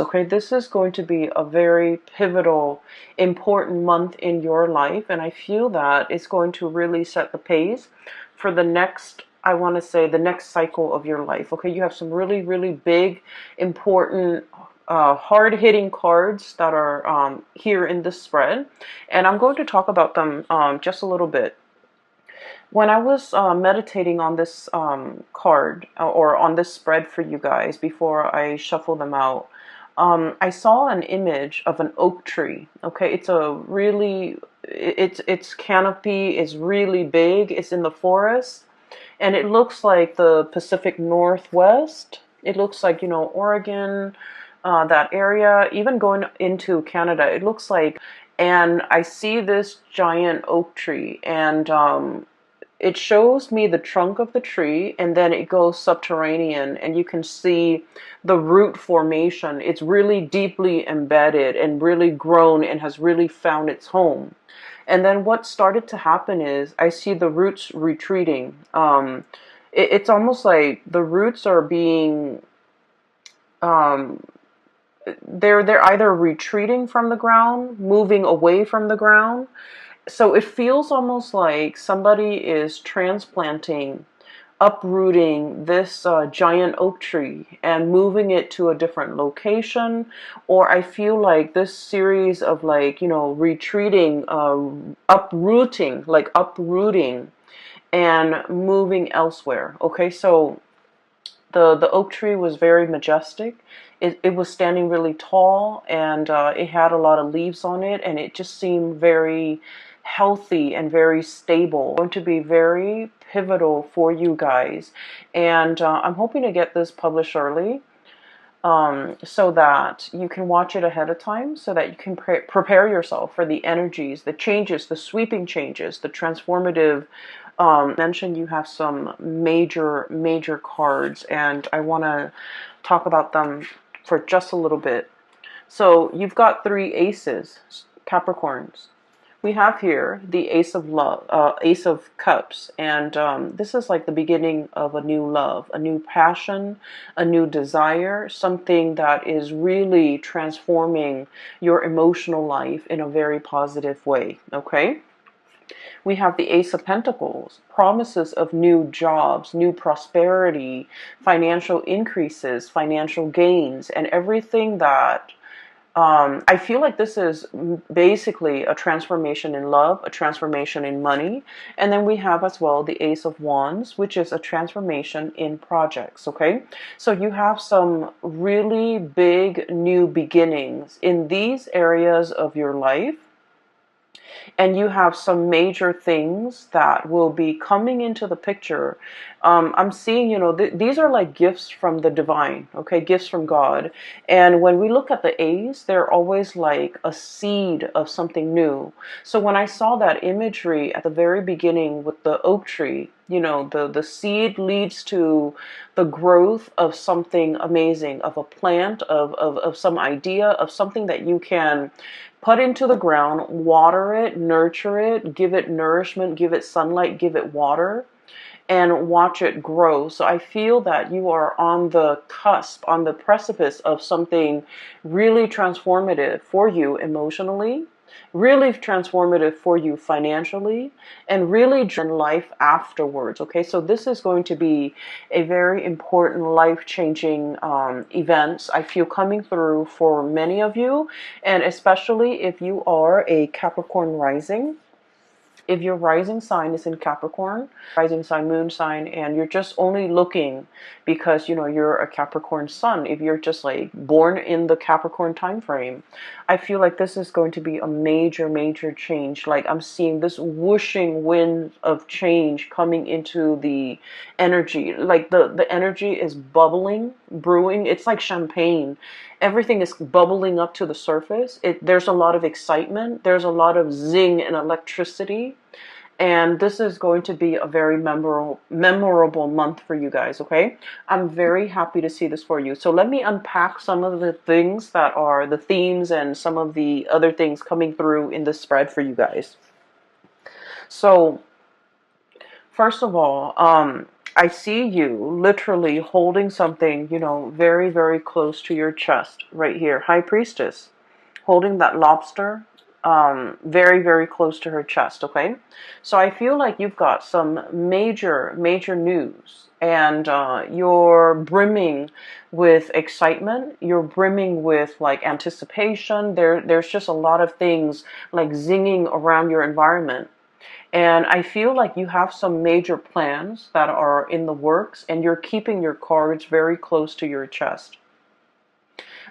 okay? This is going to be a very pivotal, important month in your life, and I feel that it's going to really set the pace for the next, I want to say, the next cycle of your life, okay? You have some really, really big, important, hard-hitting cards that are here in this spread, and I'm going to talk about them just a little bit. When I was meditating on this card or on this spread for you guys before I shuffle them out, I saw an image of an oak tree. Okay, it's a really, its canopy is really big. It's in the forest, and it looks like the Pacific Northwest. It looks like, you know, Oregon, that area, even going into Canada. It looks like, and I see this giant oak tree, and it shows me the trunk of the tree, and then it goes subterranean, and you can see the root formation. It's really deeply embedded and really grown and has really found its home. And then what started to happen is I see the roots retreating. It's almost like the roots are being um, they're either retreating from the ground, moving away from the ground. So it feels almost like somebody is transplanting, uprooting this giant oak tree and moving it to a different location. Or I feel like this series of, like, you know, retreating, uprooting, like uprooting and moving elsewhere. Okay, so the oak tree was very majestic. It was standing really tall, and it had a lot of leaves on it, and it just seemed very healthy and very stable. Going to be very pivotal for you guys, and I'm hoping to get this published early, so that you can watch it ahead of time, so that you can prepare yourself for the energies, the changes, the sweeping changes, the transformative. Mentioned you have some major cards, and I want to talk about them for just a little bit. So you've got three aces, Capricorns. We have here the Ace of Love, Ace of Cups, and this is like the beginning of a new love, a new passion, a new desire, something that is really transforming your emotional life in a very positive way, okay? We have the Ace of Pentacles, promises of new jobs, new prosperity, financial increases, financial gains, and everything that I feel like this is basically a transformation in love, a transformation in money. And then we have as well the Ace of Wands, which is a transformation in projects, okay? So you have some really big new beginnings in these areas of your life. And you have some major things that will be coming into the picture. I'm seeing, you know, these are like gifts from the divine, okay, gifts from God. And when we look at the A's, they're always like a seed of something new. So when I saw that imagery at the very beginning with the oak tree, you know, the seed leads to the growth of something amazing, of a plant, of some idea, of something that you can put into the ground, water it, nurture it, give it nourishment, give it sunlight, give it water, and watch it grow. So I feel that you are on the cusp, on the precipice of something really transformative for you emotionally, really transformative for you financially, and really in life afterwards. Okay, so this is going to be a very important life-changing events I feel coming through for many of you, and especially if you are a Capricorn rising. If your rising sign is in Capricorn, rising sign, moon sign, and you're just only looking because, you know, you're a Capricorn sun, if you're just like born in the Capricorn time frame, I feel like this is going to be a major change. Like I'm seeing this whooshing wind of change coming into the energy. Like the energy is bubbling, brewing. It's like champagne. Everything is bubbling up to the surface. There's a lot of excitement. There's a lot of zing and electricity. And this is going to be a very memorable month for you guys, okay? I'm very happy to see this for you. So let me unpack some of the things that are the themes and some of the other things coming through in this spread for you guys. So, first of all, I see you literally holding something, very, very close to your chest right here. High Priestess, holding that lobster, very, very close to her chest, okay? So I feel like you've got some major, major news, and you're brimming with excitement. You're brimming with like anticipation. There's just a lot of things like zinging around your environment. And I feel like you have some major plans that are in the works, and you're keeping your cards very close to your chest.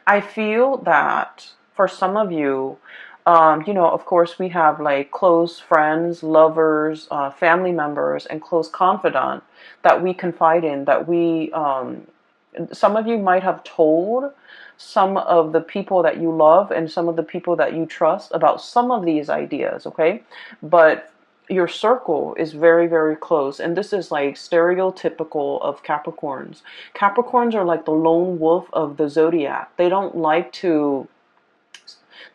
I feel that for some of you, of course, we have like close friends, lovers, family members, and close confidant that we confide in, some of you might have told some of the people that you love and some of the people that you trust about some of these ideas, okay? But your circle is very, very close. And this is like stereotypical of Capricorns. Capricorns are like the lone wolf of the zodiac. They don't like to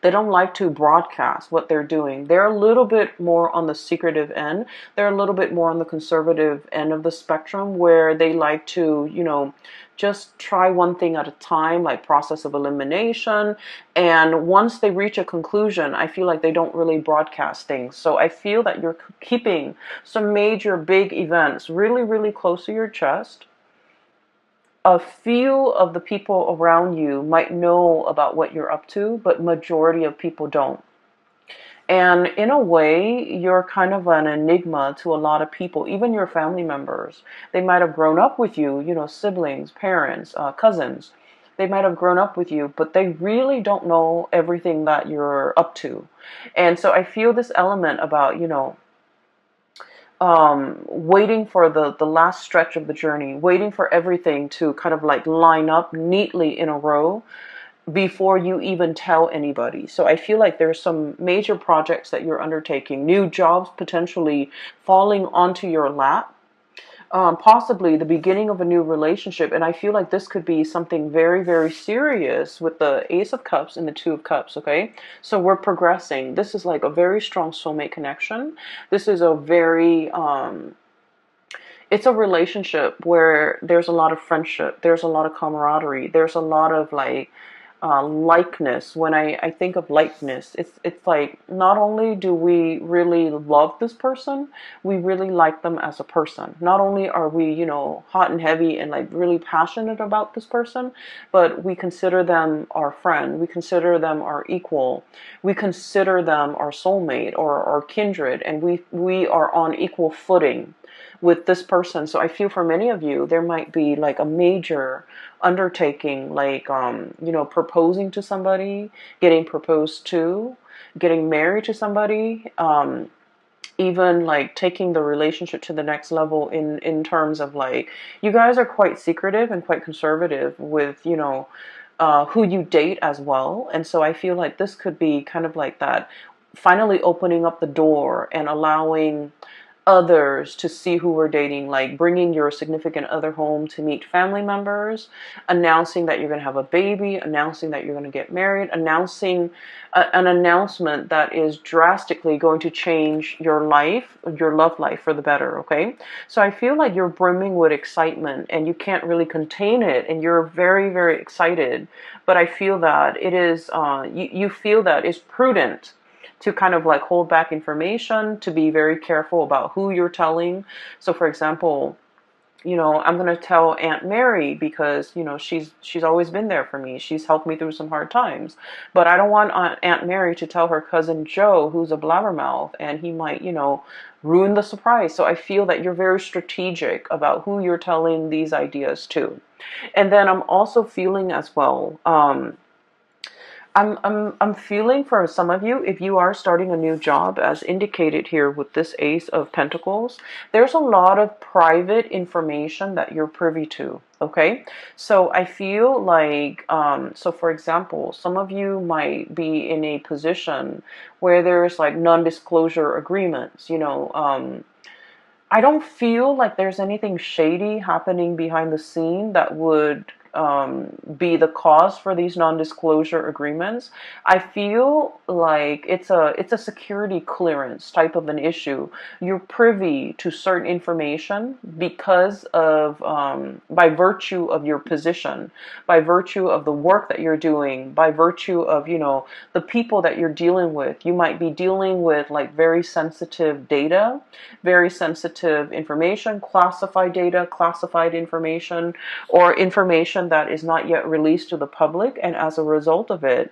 broadcast what they're doing. They're a little bit more on the secretive end. They're a little bit more on the conservative end of the spectrum, where they like to, just try one thing at a time, like process of elimination. And once they reach a conclusion, I feel like they don't really broadcast things. So I feel that you're keeping some major big events really, really close to your chest. A few of the people around you might know about what you're up to, but majority of people don't. And in a way, you're kind of an enigma to a lot of people, even your family members. They might have grown up with you, siblings, parents, cousins. They might have grown up with you, but they really don't know everything that you're up to. And so I feel this element about, waiting for the last stretch of the journey, waiting for everything to kind of like line up neatly in a row before you even tell anybody. So I feel like there's some major projects that you're undertaking, new jobs potentially falling onto your lap, possibly the beginning of a new relationship. And I feel like this could be something very, very serious with the Ace of Cups and the Two of Cups, okay? So we're progressing. This is like a very strong soulmate connection. This is it's a relationship where there's a lot of friendship, there's a lot of camaraderie, there's a lot of like likeness. When I think of likeness, it's like not only do we really love this person, we really like them as a person. Not only are we, hot and heavy and like really passionate about this person, but we consider them our friend. We consider them our equal. We consider them our soulmate or our kindred, and we are on equal footing with this person. So I feel for many of you, there might be like a major undertaking, like, proposing to somebody, getting proposed to, getting married to somebody, even like taking the relationship to the next level in terms of like, you guys are quite secretive and quite conservative with, who you date as well. And so I feel like this could be kind of like that, finally opening up the door and allowing others to see who we're dating, like bringing your significant other home to meet family members, announcing that you're going to have a baby, announcing that you're going to get married, announcing an announcement that is drastically going to change your life, your love life for the better, okay? So I feel like you're brimming with excitement and you can't really contain it, and you're very, very excited. But I feel that it is, you feel that it's prudent to kind of like hold back information, to be very careful about who you're telling. So for example, I'm going to tell Aunt Mary because, she's always been there for me. She's helped me through some hard times. But I don't want Aunt Mary to tell her cousin Joe, who's a blabbermouth, and he might, ruin the surprise. So I feel that you're very strategic about who you're telling these ideas to. And then I'm also feeling as well, I'm feeling for some of you, if you are starting a new job, as indicated here with this Ace of Pentacles, there's a lot of private information that you're privy to, okay? So I feel like, so for example, some of you might be in a position where there's like non-disclosure agreements, I don't feel like there's anything shady happening behind the scene that would be the cause for these non-disclosure agreements. I feel like it's a security clearance type of an issue. You're privy to certain information because of by virtue of your position, by virtue of the work that you're doing, by virtue of, the people that you're dealing with. You might be dealing with like very sensitive data, very sensitive information, classified data, classified information, or information that is not yet released to the public. And as a result of it,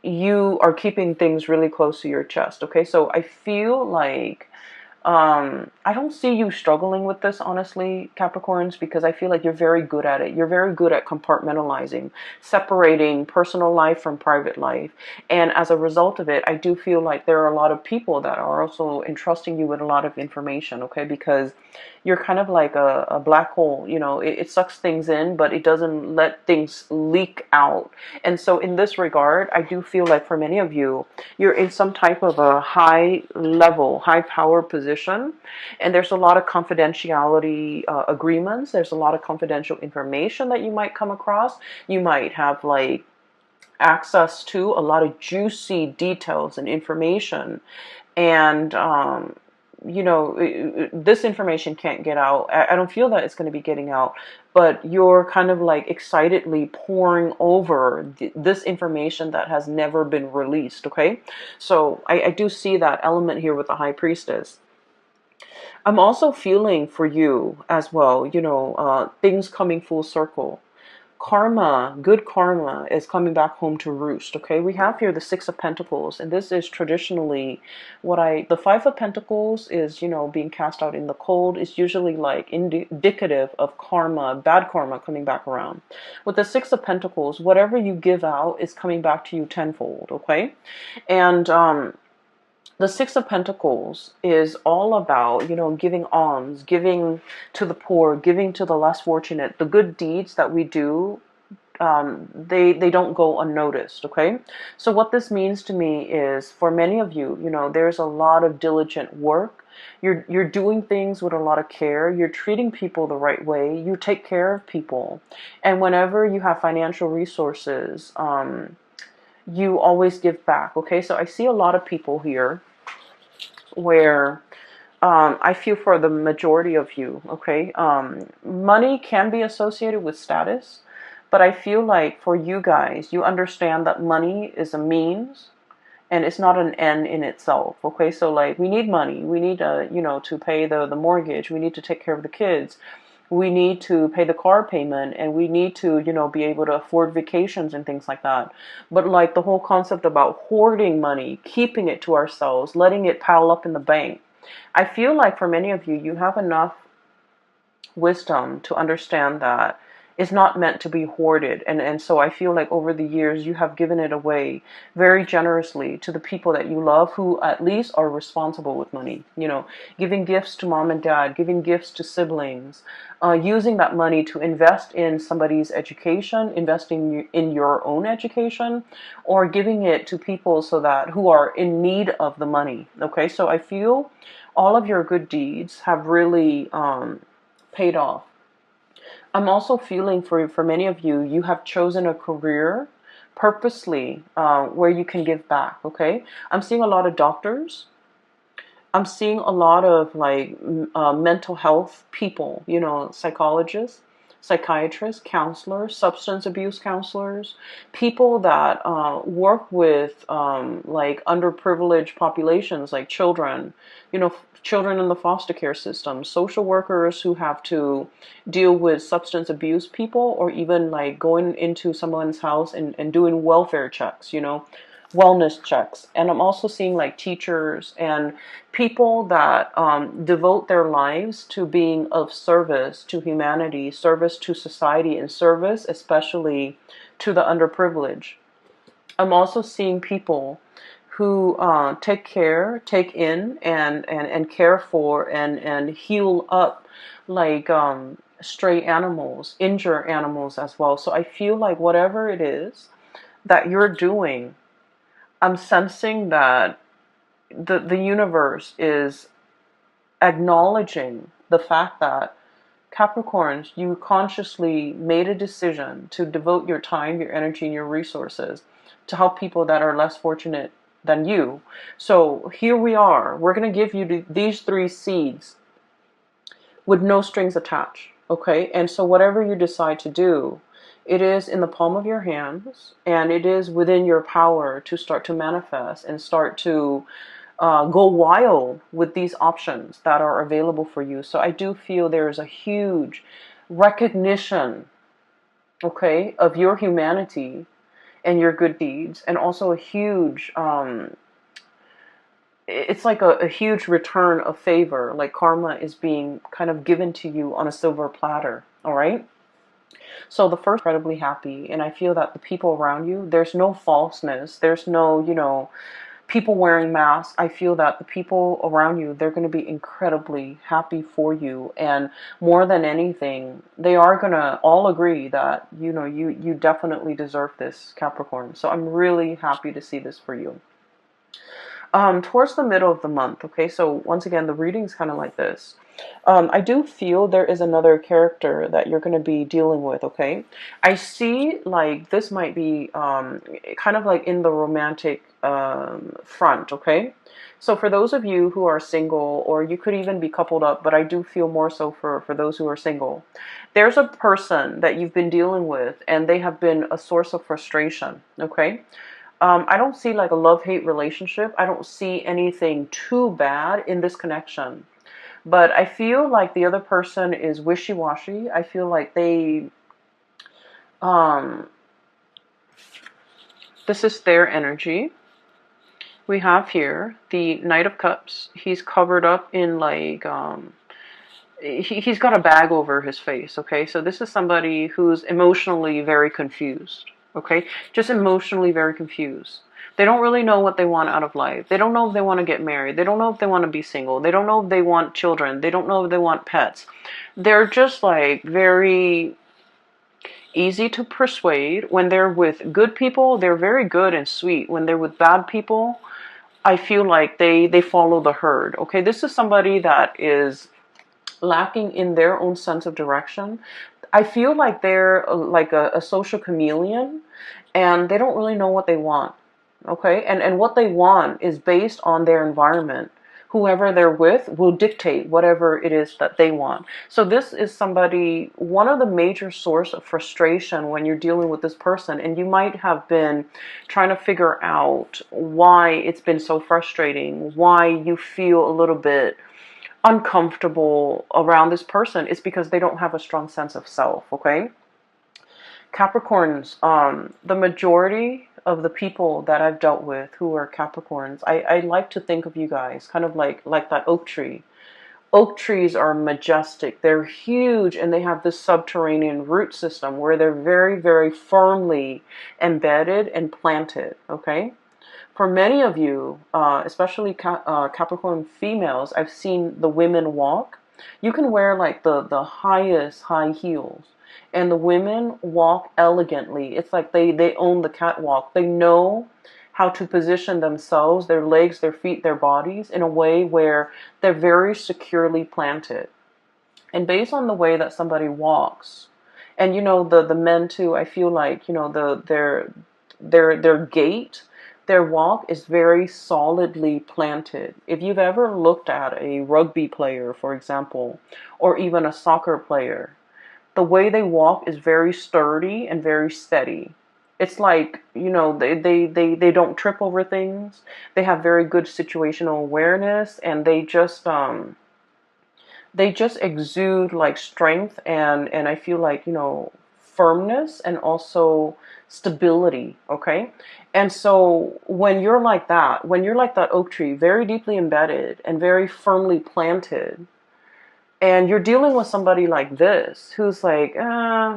you are keeping things really close to your chest. Okay, so I feel like I don't see you struggling with this, honestly, Capricorns, because I feel like you're very good at it. You're very good at compartmentalizing, separating personal life from private life. And as a result of it, I do feel like there are a lot of people that are also entrusting you with a lot of information, okay? Because you're kind of like a black hole, it sucks things in, but it doesn't let things leak out. And so in this regard, I do feel like for many of you, you're in some type of a high level, high power position, and there's a lot of confidentiality agreements. There's a lot of confidential information that you might come across. You might have like access to a lot of juicy details and information, and this information can't get out. I don't feel that it's going to be getting out, but you're kind of like excitedly pouring over this information that has never been released. Okay, so I do see that element here with the High Priestess. I'm also feeling for you as well, things coming full circle. Karma, good karma is coming back home to roost. Okay, we have here the Six of Pentacles, and this is traditionally the Five of Pentacles is, being cast out in the cold, is usually like indicative of karma, bad karma coming back around. With the Six of Pentacles, whatever you give out is coming back to you tenfold. Okay, and the Six of Pentacles is all about, giving alms, giving to the poor, giving to the less fortunate. The good deeds that we do, they don't go unnoticed. Okay, so what this means to me is, for many of you, there's a lot of diligent work. You're doing things with a lot of care. You're treating people the right way. You take care of people, and whenever you have financial resources, you always give back. Okay, so I see a lot of people here where I feel for the majority of you, okay, money can be associated with status, but I feel like for you guys, you understand that money is a means and it's not an end in itself. Okay, so like we need money, we need to pay the mortgage, we need to take care of the kids, we need to pay the car payment, and we need to be able to afford vacations and things like that. But like the whole concept about hoarding money, keeping it to ourselves, letting it pile up in the bank, I feel like for many of you, you have enough wisdom to understand that it's not meant to be hoarded. And so I feel like over the years, you have given it away very generously to the people that you love, who at least are responsible with money. Giving gifts to mom and dad, giving gifts to siblings, using that money to invest in somebody's education, investing in your own education, or giving it to people who are in need of the money. Okay, so I feel all of your good deeds have really paid off. I'm also feeling for many of you, you have chosen a career purposely where you can give back. Okay, I'm seeing a lot of doctors. I'm seeing a lot of like mental health people, psychologists, psychiatrists, counselors, substance abuse counselors, people that work with like underprivileged populations, like children, children in the foster care system, social workers who have to deal with substance abuse people, or even like going into someone's house and doing welfare checks, wellness checks. And I'm also seeing like teachers and people that devote their lives to being of service to humanity, service to society, and service especially to the underprivileged. I'm also seeing people who take in and care for and heal up like stray animals, injure animals as well. So I feel like whatever it is that you're doing, I'm sensing that the universe is acknowledging the fact that Capricorns, you consciously made a decision to devote your time, your energy, and your resources to help people that are less fortunate than you. So here we are. We're going to give you these 3 seeds with no strings attached. Okay? And so whatever you decide to do, it is in the palm of your hands, and it is within your power to start to manifest and start to go wild with these options that are available for you. So I do feel there is a huge recognition, okay, of your humanity and your good deeds, and also a huge, it's like a huge return of favor, like karma is being kind of given to you on a silver platter, all right? So the first, incredibly happy, and I feel that the people around you, there's no falseness, there's no, people wearing masks. I feel that the people around you, they're going to be incredibly happy for you. And more than anything, they are going to all agree that, you definitely deserve this, Capricorn. So I'm really happy to see this for you. Towards the middle of the month, okay, so once again, the reading's kind of like this. I do feel there is another character that you're going to be dealing with, okay? I see, like, this might be kind of like in the romantic front, okay? So for those of you who are single, or you could even be coupled up, but I do feel more so for those who are single, there's a person that you've been dealing with, and they have been a source of frustration, okay? I don't see like a love-hate relationship. I don't see anything too bad in this connection. But I feel like the other person is wishy-washy. I feel like this is their energy. We have here the Knight of Cups. He's covered up in like, he's got a bag over his face, okay? So this is somebody who's emotionally very confused, okay? Just emotionally very confused. They don't really know what they want out of life. They don't know if they want to get married. They don't know if they want to be single. They don't know if they want children. They don't know if they want pets. They're just like very easy to persuade. When they're with good people, they're very good and sweet. When they're with bad people, I feel like they follow the herd, okay? This is somebody that is lacking in their own sense of direction. I feel like they're like a social chameleon, and they don't really know what they want. Okay, and what they want is based on their environment. Whoever they're with will dictate whatever it is that they want. So this is somebody, one of the major source of frustration when you're dealing with this person, and you might have been trying to figure out why it's been so frustrating, why you feel a little bit uncomfortable around this person. It's because they don't have a strong sense of self, okay? Capricorns, the majority of the people that I've dealt with who are Capricorns, I like to think of you guys kind of like that oak tree. Oak trees are majestic. They're huge, and they have this subterranean root system where they're very, very firmly embedded and planted, okay? For many of you, especially Capricorn females, I've seen the women walk. You can wear like the highest high heels, and the women walk elegantly. It's like they own the catwalk. They know how to position themselves, their legs, their feet, their bodies in a way where they're very securely planted. And based on the way that somebody walks, and the men too, I feel like their gait, their walk is very solidly planted. If you've ever looked at a rugby player, for example, or even a soccer player, the way they walk is very sturdy and very steady. It's like, they don't trip over things. They have very good situational awareness, and they just exude like strength, and I feel like, firmness and also stability, okay? And so when you're like that, oak tree, very deeply embedded and very firmly planted, and you're dealing with somebody like this, who's like,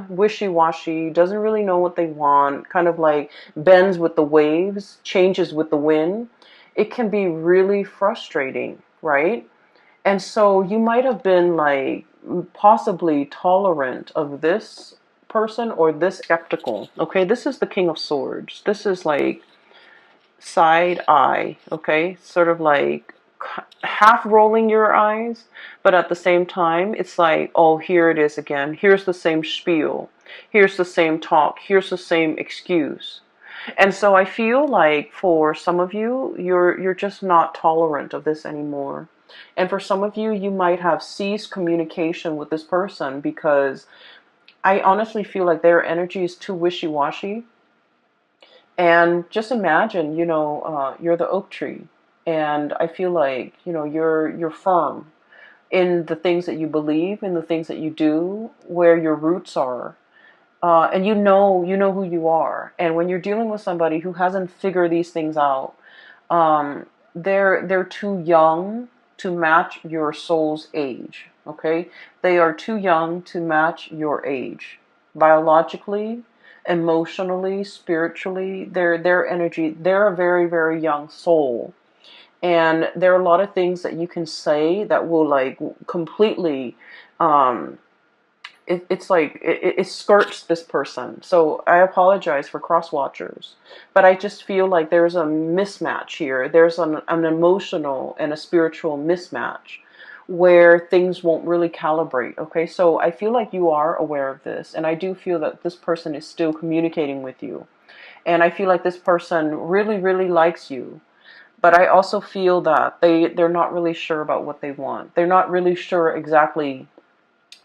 wishy-washy, doesn't really know what they want, kind of like bends with the waves, changes with the wind, it can be really frustrating, right? And so you might have been like possibly tolerant of this person or this skeptical. Okay, this is the King of Swords. This is like side eye, okay? Sort of like half rolling your eyes, but at the same time, it's like, oh, here it is again. Here's the same spiel. Here's the same talk. Here's the same excuse. And so I feel like for some of you, you're just not tolerant of this anymore. And for some of you, you might have ceased communication with this person because I honestly feel like their energy is too wishy-washy. And just imagine, you're the oak tree, and I feel like, you're firm in the things that you believe, in the things that you do, where your roots are. And you know who you are. And when you're dealing with somebody who hasn't figured these things out, um, they're too young to match your soul's age. Okay, they are too young to match your age, biologically, emotionally, spiritually. Their energy. They're a very, very young soul. And there are a lot of things that you can say that will like completely um, it's like it skirts this person. So I apologize for cross watchers, but I just feel like there's a mismatch here. There's an emotional and a spiritual mismatch where things won't really calibrate. Okay, so I feel like you are aware of this, and I do feel that this person is still communicating with you, and I feel like this person really, really likes you. But I also feel that they're not really sure about what they want. They're not really sure exactly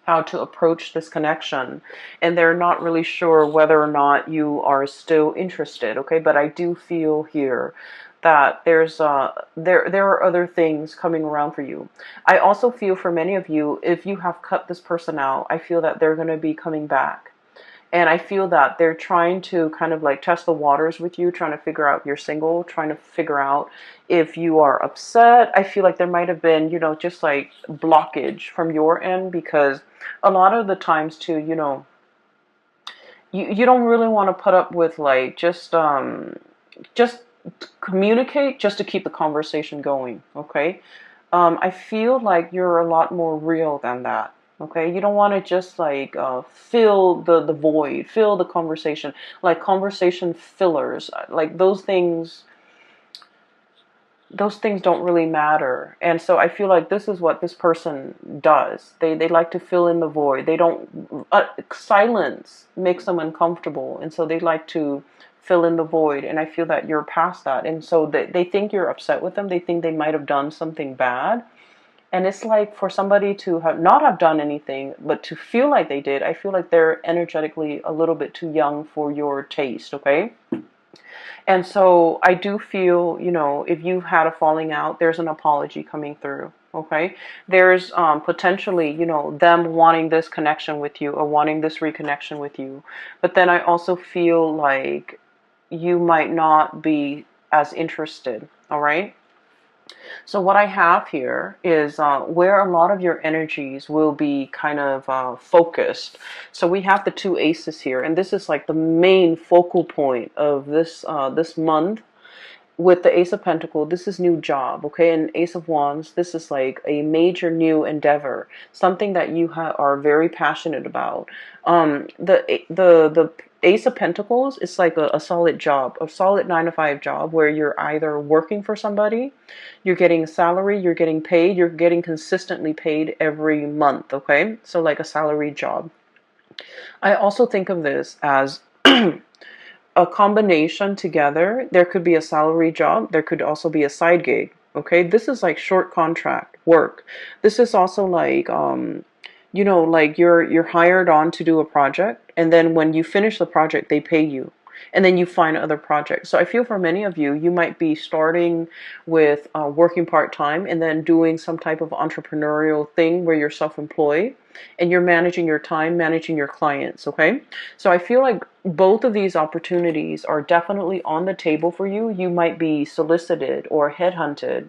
how to approach this connection, and they're not really sure whether or not you are still interested. Okay, but I do feel here that there are other things coming around for you. I also feel for many of you, if you have cut this person out, I feel that they're going to be coming back. And I feel that they're trying to kind of like test the waters with you, trying to figure out you're single, trying to figure out if you are upset. I feel like there might have been, just like blockage from your end, because a lot of the times too, you don't really want to put up with like just communicate just to keep the conversation going. Okay. I feel like you're a lot more real than that. Okay, you don't want to just like fill the void, fill the conversation, like conversation fillers, like those things don't really matter. And so I feel like this is what this person does. They like to fill in the void. They don't silence makes them uncomfortable, and so they like to fill in the void. And I feel that you're past that, and so they think you're upset with them. They think they might have done something bad. And it's like for somebody to have not have done anything, but to feel like they did, I feel like they're energetically a little bit too young for your taste, okay? And so I do feel, if you've had a falling out, there's an apology coming through. Okay, there's potentially, them wanting this connection with you or wanting this reconnection with you. But then I also feel like you might not be as interested. All right. So what I have here is where a lot of your energies will be kind of focused. So we have the two aces here, and this is like the main focal point of this month. With the Ace of Pentacles, this is new job, okay? And Ace of Wands, this is like a major new endeavor, something that you are very passionate about. The Ace of Pentacles is like a solid job, a solid 9 to 5 job where you're either working for somebody, you're getting a salary, you're getting paid, you're getting consistently paid every month, okay? So like a salary job. I also think of this as a combination together. There could be a salary job. There could also be a side gig. Okay, this is like short contract work. This is also like like you're hired on to do a project, and then when you finish the project, they pay you, and then you find other projects. So I feel for many of you, you might be starting with working part-time and then doing some type of entrepreneurial thing where you're self-employed and you're managing your time, managing your clients. Okay, so I feel like both of these opportunities are definitely on the table for you. You might be solicited or headhunted.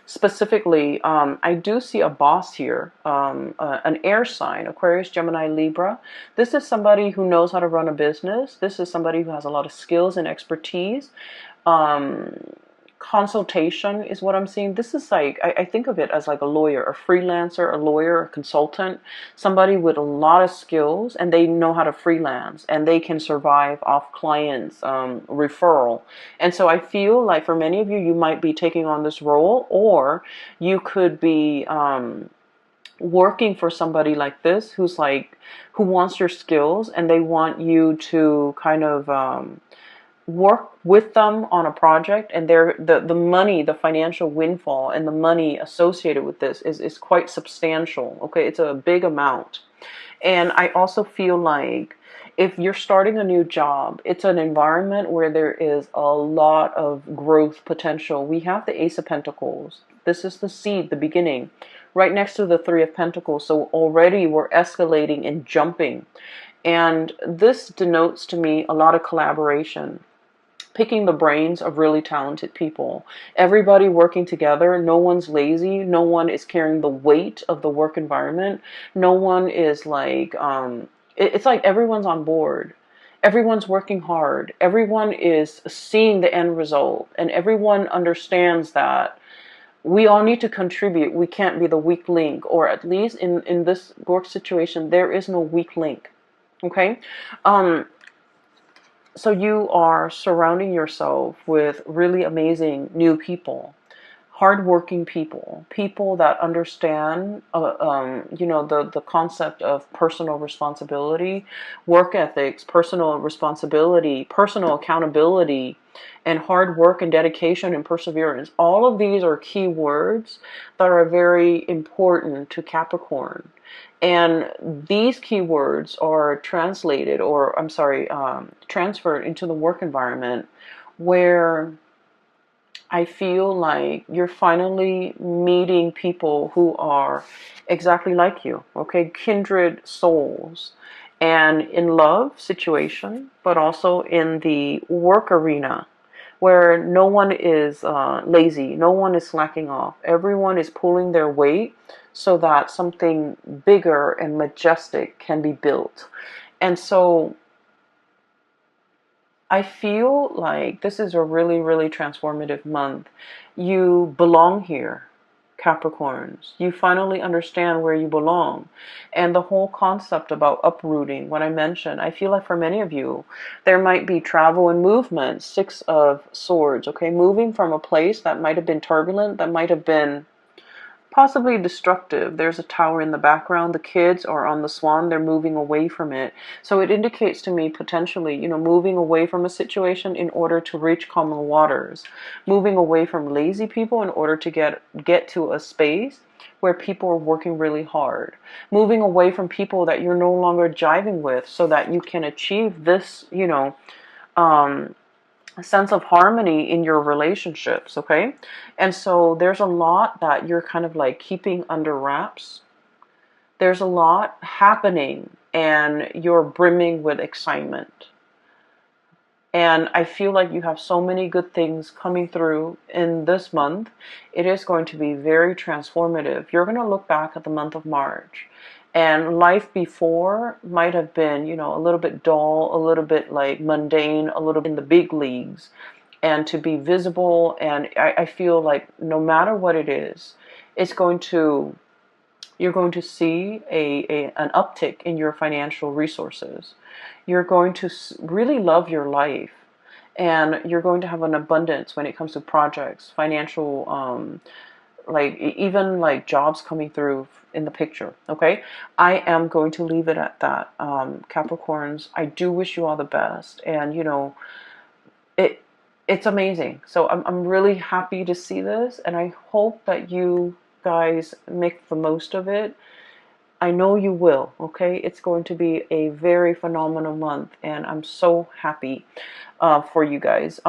Specifically, I do see a boss here, an air sign, Aquarius, Gemini, Libra. This is somebody who knows how to run a business. This is somebody who has a lot of skills and expertise. Um, consultation is what I'm seeing. This is like, I think of it as like a lawyer, a freelancer, a lawyer, a consultant, somebody with a lot of skills, and they know how to freelance and they can survive off clients, referral. And so I feel like for many of you, you might be taking on this role, or you could be working for somebody like this who's like, who wants your skills, and they want you to kind of work with them on a project, and the money, the financial windfall and the money associated with this is quite substantial. Okay, it's a big amount. And I also feel like if you're starting a new job, it's an environment where there is a lot of growth potential. We have the Ace of Pentacles. This is the seed, the beginning, right next to the Three of Pentacles. So already we're escalating and jumping. And this denotes to me a lot of collaboration, picking the brains of really talented people, everybody working together. No one's lazy. No one is carrying the weight of the work environment. No one is like, it's like everyone's on board. Everyone's working hard. Everyone is seeing the end result, and everyone understands that we all need to contribute. We can't be the weak link, or at least in this work situation, there is no weak link. Okay? So you are surrounding yourself with really amazing new people, hardworking people, people that understand, the concept of personal responsibility, work ethics, personal responsibility, personal accountability, and hard work and dedication and perseverance. All of these are key words that are very important to Capricorn. And these keywords are translated, or I'm sorry, transferred into the work environment, where I feel like you're finally meeting people who are exactly like you, okay? Kindred souls. And in love situation, but also in the work arena, where no one is lazy, no one is slacking off. Everyone is pulling their weight so that something bigger and majestic can be built. And so I feel like this is a really, really transformative month. You belong here, Capricorns. You finally understand where you belong. And the whole concept about uprooting, what I mentioned, I feel like for many of you, there might be travel and movement, Six of Swords, okay? Moving from a place that might have been turbulent, that might have been possibly destructive. There's a tower in the background. The kids are on the swan. They're moving away from it. So it indicates to me potentially, moving away from a situation in order to reach calmer waters. Moving away from lazy people in order to get to a space where people are working really hard. Moving away from people that you're no longer jiving with so that you can achieve this, a sense of harmony in your relationships, okay? And so there's a lot that you're kind of like keeping under wraps. There's a lot happening and you're brimming with excitement. And I feel like you have so many good things coming through in this month. It is going to be very transformative. You're going to look back at the month of March, and life before might have been, a little bit dull, a little bit like mundane, a little bit in the big leagues. And to be visible, and I feel like no matter what it is, you're going to see an uptick in your financial resources. You're going to really love your life, and you're going to have an abundance when it comes to projects, financial, even like jobs coming through in the picture. Okay, I am going to leave it at that. Capricorns, I do wish you all the best, and it's amazing. So I'm really happy to see this, and I hope that you guys make the most of it. I know you will, okay? It's going to be a very phenomenal month, and I'm so happy for you guys.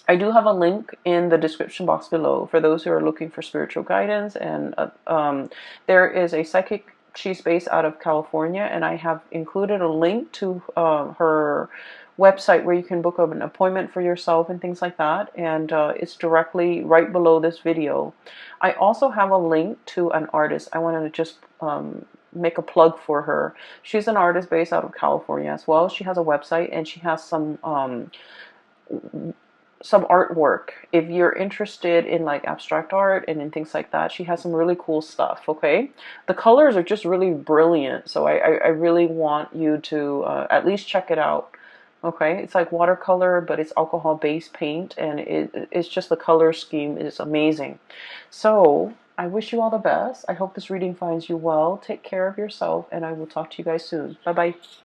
I do have a link in the description box below for those who are looking for spiritual guidance, and there is a psychic. She's based out of California, and I have included a link to her website where you can book an appointment for yourself and things like that, and it's directly right below this video. I also have a link to an artist. I wanted to just make a plug for her. She's an artist based out of California as well. She has a website, and she has some some artwork. If you're interested in like abstract art and in things like that, she has some really cool stuff. Okay, the colors are just really brilliant, so I really want you to at least check it out. Okay, it's like watercolor, but it's alcohol based paint, and it's just the color scheme is amazing. So I wish you all the best. I hope this reading finds you well. Take care of yourself, and I will talk to you guys soon. Bye bye.